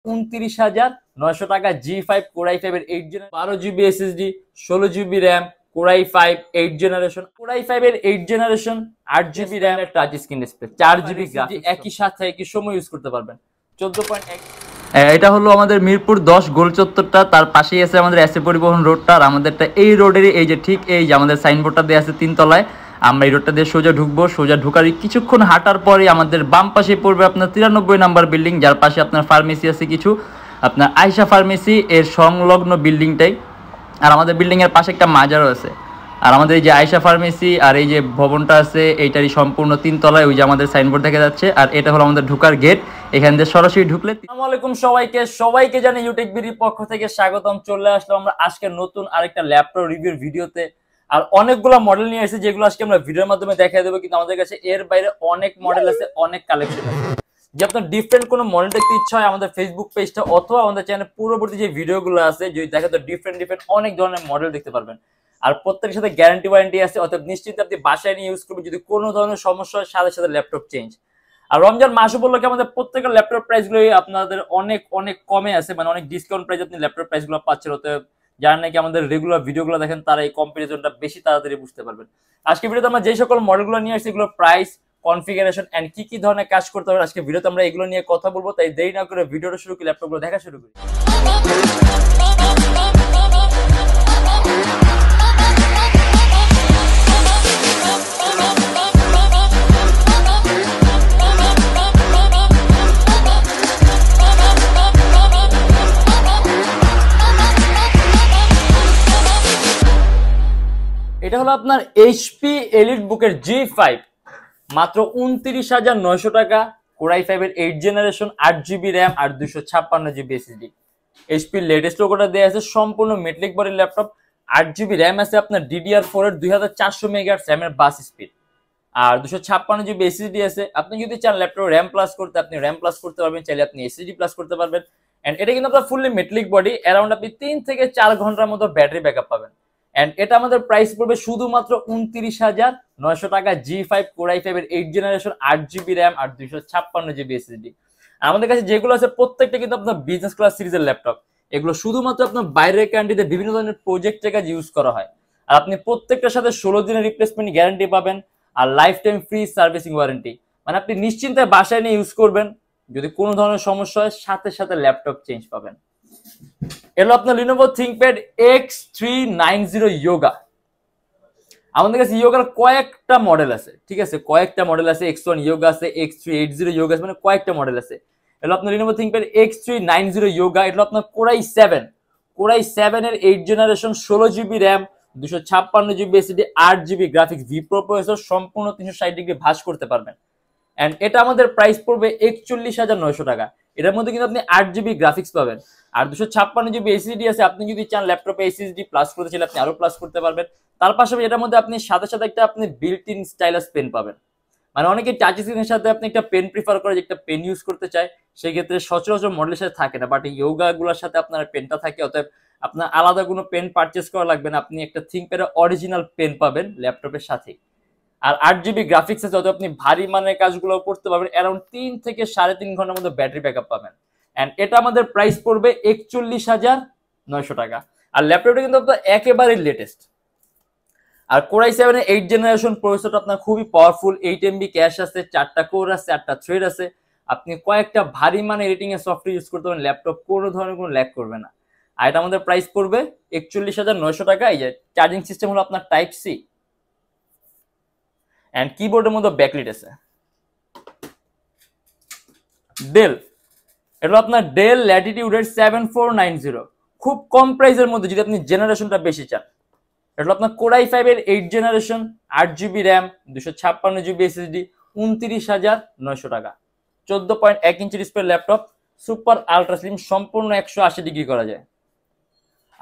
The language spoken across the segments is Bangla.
29,900 টাকা। G5 Core i5 এর 8 generation 12GB SSD 16GB RAM Core i5 8 generation Core i5 এর 8 জেনারেশন 8GB RAM এর touch screen display 4GB graphics একই সাথে একই সময় ইউজ করতে পারবেন। 14.1 এটা হলো আমাদের মিরপুর 10 গোল চত্বরটা, তার পাশেই আছে আমাদের এসএ পরিবহন রোডটা। আর আমাদেরটা এই রোডেরই এই যে ঠিক এই যে আমাদের সাইনবোর্ডটা দেওয়া আছে 3 তলায়। আমরা এই রোডটা দিয়ে সোজা ঢুকবো, সোজা ঢুকারই কিছুক্ষণ হাঁটার পরে আমাদের বাম পাশে পড়বে আপনার 93 নাম্বার বিল্ডিং, যার পাশে আপনার ফার্মেসি আছে কিছু, আপনার আয়শা ফার্মেসি এর সংলগ্ন বিল্ডিংটাই। আর আমাদের বিল্ডিং এর পাশে একটা মাজারও আছে। আর আমাদের এই যে আয়শা ফার্মেসি আর এই যে ভবনটা আছে এইটারই সম্পূর্ণ 3 তলায়, ওই যে আমাদের সাইনবোর্ড দেখা যাচ্ছে। আর এটা হলো আমাদের ঢোকার গেট, এখান দিয়ে সরাসরি ঢুকলে। আসসালামু আলাইকুম সবাইকে জানি ইউটেকবিডির পক্ষ থেকে স্বাগতম। চলে আসলাম আমরা আজকে নতুন আরেকটা ল্যাপটপ রিভিউর ভিডিওতে। আর অনেকগুলো মডেল নিয়ে এসেছি যেগুলো আজকে আমরা ভিডিওর মাধ্যমে দেখাই দেবো, কিন্তু আমাদের কাছে এর বাইরে অনেক মডেল আছে, অনেক কালেকশন আছে। যে আপনার ডিফারেন্ট কোনো মডেল দেখতে ইচ্ছা হয় আমাদের ফেসবুক পেজটা অথবা আমাদের চ্যানেলে পূর্ববর্তী যে ভিডিওগুলো আছে যদি দেখেন তো ডিফারেন্ট অনেক ধরনের মডেল দেখতে পারবেন। আর প্রত্যেকের সাথে গ্যারান্টি ওয়ারেন্টি আছে, অর্থাৎ নিশ্চিত আপনি বাসায় নিয়ে ইউজ করবেন। যদি কোনো ধরনের সমস্যা হয় সাথে সাথে ল্যাপটপ চেঞ্জ। আর রমজান মাস উপলক্ষে আমাদের প্রত্যেকের ল্যাপটপ প্রাইসগুলো আপনাদের অনেক অনেক কমে আছে, মানে অনেক ডিসকাউন্ট প্রাইস আপনি ল্যাপটপ প্রাইসগুলো পাচ্ছেন। অতএব যারা নাকি আমাদের রেগুলার ভিডিওগুলো দেখেন তারা এই কম্পারিজনটা বেশি তাড়াতাড়ি বুঝতে পারবেন। আজকে ভিডিওতে আমরা যে সকল মডেলগুলো নিয়ে আসছি এগুলোর প্রাইস, কনফিগারেশন এন্ড কি ধরনের কাজ করতে হবে আজকে ভিডিওতে আমরা এগুলো নিয়ে কথা বলবো। তাই দেরি না করে ভিডিওটা শুরু করি, ল্যাপটপগুলো দেখা শুরু করি। এটা হলো আপনার এইচপি এলিট বুকের G5, মাত্র 29,900 টাকা। Core i5 এর 8 জেনারেশন 8GB RAM আর 256GB SSD। এইচপি লেটেস্ট লোগোটা দেয়া আছে, সম্পূর্ণ মেটালিক বডির ল্যাপটপ। 8GB RAM আছে আপনার DDR4 এর 2400 মেগাহার্টজ RAM এর বাস স্পিড, আর 256GB SSD আছে। আপনি যদি চান ল্যাপটপ RAM প্লাস করতে আপনি RAM প্লাস করতে পারবেন, চাইলে আপনি SSD প্লাস করতে পারবেন। এন্ড এটা কিন্তু আপনার ফুললি মেটালিক বডি, অ্যারাউন্ড আপনি 3 থেকে 4 ঘন্টার মতো ব্যাটারি ব্যাকআপ পাবেন। এন্ড এটা আমাদের প্রাইস পড়বে শুধুমাত্র 29,900 টাকা। G5 Core i5 এর 8 জেনারেশন 8GB RAM আর 256GB SSD। আমাদের কাছে যেগুলো আছে প্রত্যেকটা কিন্তু আপনার বিজনেস ক্লাস সিরিজের ল্যাপটপ। এগুলো শুধুমাত্র আপনার বাইরের কান্ট্রিতে বিভিন্ন ধরনের প্রজেক্টের কাজে ইউজ করা হয়। আর আপনি প্রত্যেকটার সাথে 16 দিনের রিপ্লেসমেন্ট গ্যারান্টি পাবেন আর life time free servicing warranty. মানে আপনি নিশ্চিন্তে বাসায় নিয়ে ইউজ করবেন, যদি কোনো ধরনের সমস্যা হয় সাথে সাথে ল্যাপটপ চেঞ্জ পাবেন। এলো আপনার Lenovo ThinkPad X390 Yoga। আমাদের কাছে ইয়োগার কয়েকটা মডেল আছে, ঠিক আছে, কয়েকটা মডেল আছে। X1 Yoga আছে, X380 Yoga আছে, মানে কয়েকটা মডেল আছে। এলো আপনার Lenovo ThinkPad X390 Yoga। এটা আপনার Core i7 এর 8 generation 16GB RAM 256GB SSD 8GB graphics V-Pro processor, সম্পূর্ণ 360 ডিগ্রি ভাঁজ করতে পারবেন। এন্ড এটা আমাদের প্রাইস পড়বে 41,900 টাকা। এটার মধ্যে কিন্তু আপনি 8GB গ্রাফিক্স পাবেন আর 256GB SSD আছে। আপনি যদি চান ল্যাপটপে SSD প্লাস করতে চাইলে আপনি আরো প্লাস করতে পারবেন। তার পাশাপাশি এটার মধ্যে আপনি সাথে সাথে একটা আপনি বিল্ট ইন স্টাইলাস পেন পাবেন। মানে অনেকে টাচ স্ক্রিনের সাথে আপনি একটা পেন প্রিফার করে, যে একটা পেন ইউজ করতে চায়, সেই ক্ষেত্রে সচরাচর মডেলের সাথে থাকে না, বাট ইয়োগা গুলোর সাথে আপনার পেনটা থাকে। অতএব আপনার আলাদা কোনো পেন পারচেস করা লাগবে না, আপনি একটা থিংকপ্যাডের অরিজিনাল পেন পাবেন ল্যাপটপের সাথে। আর 8GB গ্রাফিক্স আছে, অত আপনি ভারী মানের কাজগুলো করতে পারবেন। অ্যারাউন্ড 3 থেকে 3.5 ঘন্টার মধ্যে ব্যাটারি ব্যাকআপ পাবেন। এন্ড এটা আমাদের প্রাইস পড়বে 41,900 টাকা। আর ল্যাপটপটা কিন্তু আপনার একেবারে লেটেস্ট। আর Core i7 এর 8 জেনারেশন প্রসেসরটা আপনার খুবই পাওয়ারফুল। 8MB ক্যাশ আছে, 4টা কোর আছে, 8টা থ্রেড আছে। আপনি কয়েকটা ভারী মানের এডিটিং এর সফটওয়্যার ইউজ করতে পারেন, ল্যাপটপ কোনো ধরনের কোনো ল্যাগ করবে না। আর এটা আমাদের প্রাইস পড়বে 41,900 টাকা। এই যে চার্জিং সিস্টেম হলো আপনার টাইপ সি এন্ড কিবোর্ডের মধ্যে ব্যাকলিট আছে। ডেল, এটা আপনার ডেল ল্যাটিটিউডের 7490, খুব কম প্রাইসের মধ্যে যদি আপনি জেনারেশনটা বেশি চান। এটা আপনার Core i5 এর 8 generation 8GB RAM 256GB SSD 29,900 টাকা। 14.1 inch display laptop, super ultra slim, সম্পূর্ণ 180 ডিগ্রি করা যায়।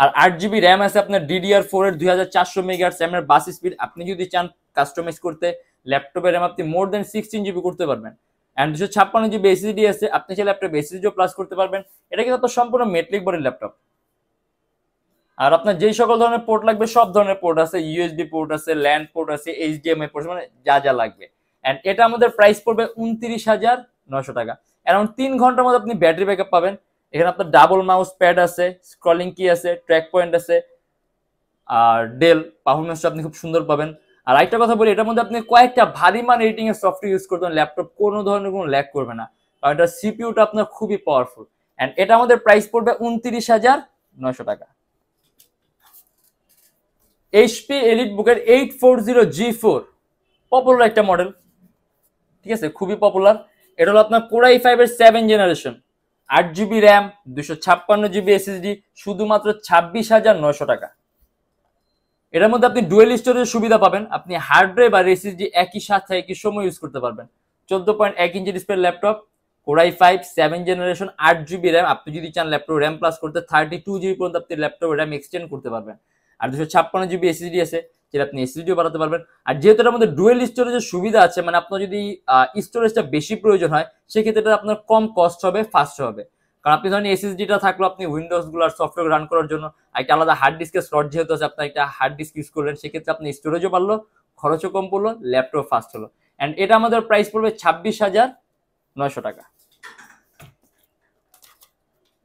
আর 8GB RAM আছে আপনার DDR4 এর 2400 মেগাহার্টজ RAM এর বাস স্পিড। আপনি যদি চান কাস্টমাইজ করতে ল্যাপটপের RAM আপনি মোর দেন 16GB করতে পারবেন। এন্ড 256GB SSD আছে, আপনি চাইলে ল্যাপটপ SSD প্লাস করতে পারবেন। এটা কিন্তু আপনার সম্পূর্ণ মেটালিক বডির ল্যাপটপ। আর আপনার যেই সকল ধরনের পোর্ট লাগবে সব ধরনের পোর্ট আছে, USB পোর্ট আছে, ল্যান্ড পোর্ট আছে, HDMI পোর্ট, মানে যা যা লাগবে। এন্ড এটা আমাদের প্রাইস পড়বে 29,900 টাকা। অ্যারাউন্ড 3 ঘন্টার মধ্যে আপনি ব্যাটারি ব্যাকআপ পাবেন। এখানে আপনার ডাবল মাউস প্যাড আছে, স্ক্রলিং কি আছে, ট্র্যাক পয়েন্ট আছে, আর ডেল পারফরমেন্সটা আপনি খুব সুন্দর পাবেন। আর একটা কথা বলি, এটার মধ্যে আপনি কয়েকটা ভারী মান এডিটিং এর সফটওয়্যার ইউজ করতে ল্যাপটপ কোনো ধরনের কোনো ল্যাগ করবে না, কারণ এটা সিপিইউটা আপনার খুবই পাওয়ারফুল। এন্ড এটা আমাদের প্রাইস পড়বে 29,900 টাকা। এইচপি এলিট বুকের 840G4 পপুলার একটা মডেল, ঠিক আছে, খুবই পপুলার। এটা হলো আপনার Core i5 এর 7 generation, 8GB RAM, 256GB SSD, শুধুমাত্র 26,900 টাকা। এটার মধ্যে আপনি ডুয়েল স্টোরেজের সুবিধা পাবেন, আপনি হার্ড ড্রাইভ আর এসএসডি একই সাথে একই সময় ইউজ করতে পারবেন। 14.1 inch display laptop, Core i5 7 generation, 8GB RAM. আপনি যদি চান ল্যাপটপ র্যাম প্লাস করতে 32GB পর্যন্ত আপনি ল্যাপটপ র্যাম এক্সটেন্ড করতে পারবেন। আর 256GB এসএসডি আছে, যেটা আপনি এসএসডিও বাড়াতে পারবেন। আর যেহেতু এটার মধ্যে ডুয়েল স্টোরেজের সুবিধা আছে, মানে আপনার যদি স্টোরেজটা বেশি প্রয়োজন হয় সেক্ষেত্রে এটা আপনার কম কস্ট হবে, ফাস্ট হবে। কারণ আপনি ধরেন এসএসডিটা থাকলো আপনি উইন্ডোজ গুলো সফটওয়্যার রান করার জন্য, একটা আলাদা হার্ড ডিস্কের স্লট যেহেতু আছে, আপনার একটা হার্ড ডিস্ক ইউজ করলেন, সেক্ষেত্রে আপনি স্টোরেজও বাড়লো, খরচও কম পড়লো, ল্যাপটপ ফাস্ট হলো। এন্ড এটা আমাদের প্রাইস পড়বে 26,900 টাকা।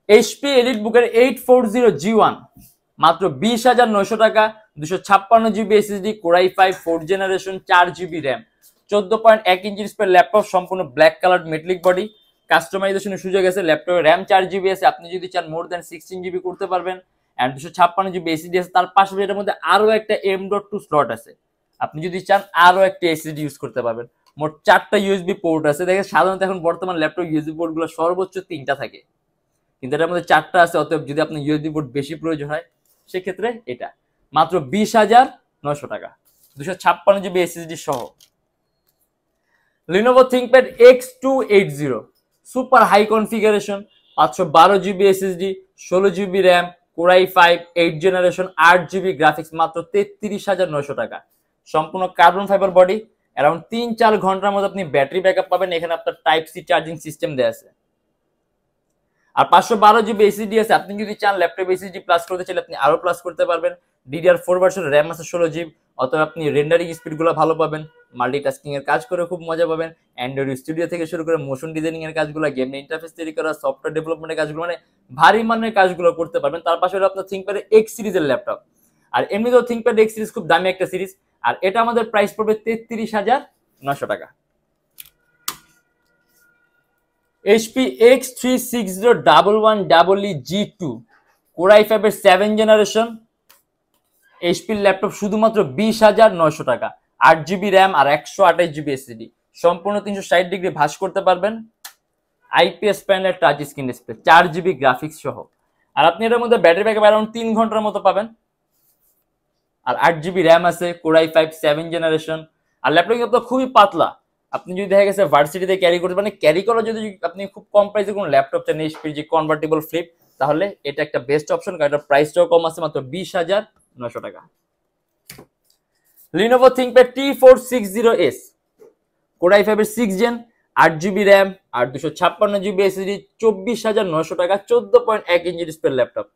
এইচপি এলিট বুকের 840G1 মাত্র 20,900 টাকা, 256GB SSD, Core i5 4 generation, 4GB RAM, 14.1 inch display laptop, সম্পূর্ণ ব্ল্যাক কালার মেটালিক বডি, কাস্টমাইজেশনের সুযোগ আছে। ল্যাপটপে র্যাম 4GB আছে, আপনি যদি চান মোর দ্যান 16GB করতে পারবেন। এন্ড 256GB এসএসডি আছে, তার পাশাপাশি এটার মধ্যে আরো একটা M.2 স্লট আছে, আপনি যদি চান আরো একটা এসএসডি ইউজ করতে পারবেন। মোট 4টা ইউএসবি পোর্ট আছে। দেখেন সাধারণত এখন বর্তমান ল্যাপটপ ইউএসবি পোর্ট গুলো সর্বোচ্চ 3টা থাকে, কিন্তু এটার মধ্যে 4টা আছে। অতএব যদি আপনার ইউএসবি পোর্ট বেশি প্রয়োজন হয় সেক্ষেত্রে এটা মাত্র 20,900 টাকা, 256GB এসএসডি সহ। Lenovo ThinkPad X280 super high configuration, 512GB SSD, 16GB RAM, Core i5 8 generation, 8GB graphics, মাত্র 33,900 টাকা। সম্পূর্ণ কার্বন ফাইবার বডি, অ্যারাউন্ড 3-4 ঘন্টার মধ্যে আপনি ব্যাটারি ব্যাকআপ পাবেন। এখানে আপনার টাইপ সি চার্জিং সিস্টেম দেওয়া আছে। আর 512GB SSD আছে, আপনি যদি চান ল্যাপটপ SSD প্লাস করতে চাইলে আপনি আরো প্লাস করতে পারবেন। DDR4 ভার্সন, র্যাম আছে 16GB, অথবা আপনি রেন্ডারিং স্পিড গুলো ভালো পাবেন, মাল্টিটাস্কিং এর কাজ করে খুব মজা পাবেন। অ্যান্ড্রয়েড স্টুডিও থেকে শুরু করে মোশন ডিজাইনিং এর কাজগুলো, গেম ইন্টারফেস তৈরি করা, সফটওয়্যার ডেভেলপমেন্টের কাজগুলো, মানে ভারী মানের কাজগুলো করতে পারবেন। তার পাশে আপনার ThinkPad X সিরিজের ল্যাপটপ, আর এমনিতেও ThinkPad X সিরিজ খুব দামি একটা সিরিজ, আর এটা আমাদের প্রাইস পড়বে 33,900 টাকা। HP X36011EE G2 Core i5 এর 7 জেনারেশন, HP ল্যাপটপ, শুধুমাত্র 20,900 টাকা, 8GB র্যাম আর 128GB SSD, সম্পূর্ণ 360 ডিগ্রি ভাঁজ করতে পারবেন, IPS প্যানেলের touch screen display, 4GB graphics সহ। আর আপনি এটার মধ্যে ব্যাটারি ব্যাকআপ অ্যারাউন্ড 3 ঘন্টার মতো পাবেন। আর 8GB র্যাম আছে, Core i5 7 জেনারেশন। আর ল্যাপটপ কিন্তু খুবই পাতলা, আপনি যদি দেখা গেছে ভার্সিটিতে ক্যারি করতে পারেন, ক্যারি করা যদি আপনি খুব কম প্রাইসে কোনো ল্যাপটপ চান এইচপি যে কনভার্টেবল ফ্লিপ, তাহলে এটা একটা বেস্ট অপশন, কারণ এটার প্রাইসটাও কম আছে, মাত্র 20,900 টাকা। Lenovo ThinkPad T460S Core i5 এর 6 জেন, 8GB র্যাম আর 256GB SSD, 24,900 টাকা, 14.1 inch display laptop,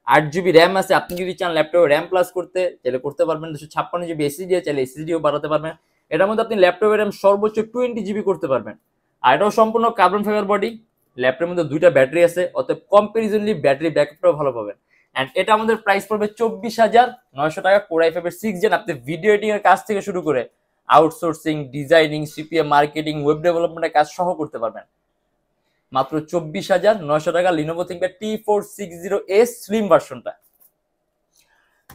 8GB RAM আছে। আপনি যদি চান ল্যাপটপে র্যাম প্লাস করতে চাইলে করতে পারবেন, 256GB SSD চাইলে এসএসডিও বাড়াতে পারবেন। এটার মধ্যে আপনি ল্যাপটপের র্যাম সর্বোচ্চ 20GB করতে পারবেন। আর এটাও সম্পূর্ণ কার্বন ফাইবার বডি, ল্যাপটপের মধ্যে 2টা ব্যাটারি আছে, অতএব কম্পারিজনলি ব্যাটারি ব্যাকআপটাও ভালো পাবেন। এন্ড এটা আমাদের প্রাইস পড়বে 24,900 টাকা। Core i5 এর 6 জেন, আপনি ভিডিও এডিটিং এর কাজ থেকে শুরু করে outsourcing, designing, CPA marketing, web ডেভেলপমেন্টের কাজ সহ করতে পারবেন, মাত্র 24,900 টাকা। Lenovo ThinkPad T460S স্লিম ভার্সনটা।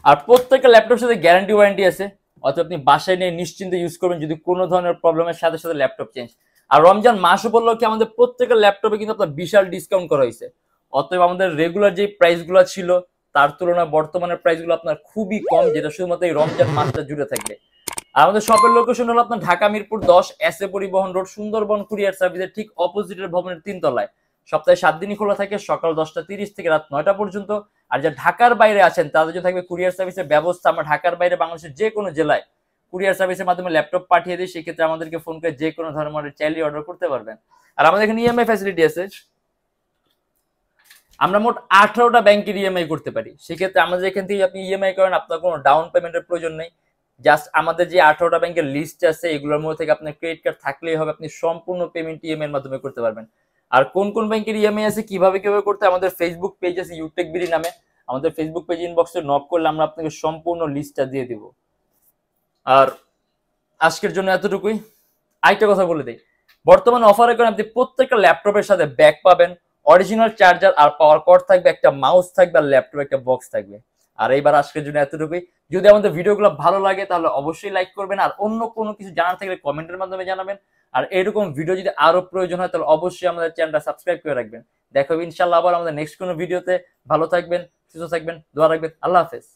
আর প্রত্যেকটা ল্যাপটপের সাথে গ্যারান্টি ওয়ারেন্টি আছে, অথবা আপনি বাসায় নিয়ে নিশ্চিন্তে ইউজ করবেন যদি কোনো ধরনের প্রবলেমের সাথে সাথে ল্যাপটপ চেঞ্জ। আর রমজান মাস উপলক্ষে আমাদের প্রত্যেকটা ল্যাপটপে কিন্তু আপনার বিশাল ডিসকাউন্ট করা হয়েছে, অতএব আমাদের রেগুলার যে প্রাইসগুলো ছিল তার তুলনায় বর্তমানের প্রাইসগুলো আপনার খুবই কম, যেটা শুধুমাত্র এই রমজান মাসটা জুড়ে থাকবে। আর আমাদের শপের লোকেশন হলো আপনার ঢাকা মিরপুর 10 এসএ পরিবহন রোড, সুন্দরবন কুরিয়ার সার্ভিসের ঠিক অপোজিটের ভবনের 3 তলায়। সপ্তাহে 7 দিনই খোলা থাকে, সকাল 10টা 30 থেকে রাত 9টা পর্যন্ত। আর যারা ঢাকার বাইরে আছেন তাদের জন্য থাকবে কুরিয়ার সার্ভিসের ব্যবস্থা। আমরা ঢাকার বাইরে বাংলাদেশের যে কোনো জেলায় কুরিয়ার সার্ভিসের মাধ্যমে ল্যাপটপ পাঠিয়ে দিই, সেক্ষেত্রে আমাদেরকে ফোন করে যে কোনো ধরনের মডেল চাইলে অর্ডার করতে পারবেন। আর আমাদের এখানে ইএমআই ফ্যাসিলিটি আছে, আমরা মোট 18টা ব্যাংকের ইএমআই করতে পারি। সেক্ষেত্রে আমাদের এখান থেকে আপনি ইএমআই করেন, আপনার কোনো ডাউন পেমেন্টের প্রয়োজন নেই। জাস্ট আমাদের যে 18টা ব্যাংকের লিস্ট আছে এগুলোর মধ্যে থেকে আপনার ক্রেডিট কার্ড থাকলেই হবে, আপনি সম্পূর্ণ পেমেন্ট ইএমআই এর মাধ্যমে করতে পারবেন। আর কোন কোন ব্যাংকের ইএমআই আছে, কিভাবে কিভাবে করতে, আমাদের ফেসবুক পেজ আছে ইউটেকবিডি নামে, আমাদের ফেসবুক পেজ ইনবক্সে নক করলে আমরা আপনাকে সম্পূর্ণ লিস্টটা দিয়ে দিব। আর আজকের জন্য এতটুকুই। আরেকটা কথা বলে দিই, বর্তমানে অফারের কারণে আপনি প্রত্যেকটা ল্যাপটপের সাথে ব্যাগ পাবেন, অরিজিনাল চার্জার আর পাওয়ার কর্ড থাকবে, একটা মাউস থাকবে, আর ল্যাপটপে একটা বক্স থাকবে। আর এইবার আজকের জন্য এতটুকুই। যদি আমাদের ভিডিওগুলো ভালো লাগে তাহলে অবশ্যই লাইক করবেন, আর অন্য কোনো কিছু জানার থাকলে কমেন্টের মাধ্যমে জানাবেন। আর এরকম ভিডিও যদি আরো প্রয়োজন হয় তাহলে অবশ্যই আমাদের চ্যানেলটা সাবস্ক্রাইব করে রাখবেন। দেখা হবে ইনশাল্লাহ আবার আমাদের নেক্সট কোনো ভিডিওতে। ভালো থাকবেন, সুস্থ থাকবেন, দোয়া রাখবেন। আল্লাহ হাফেজ।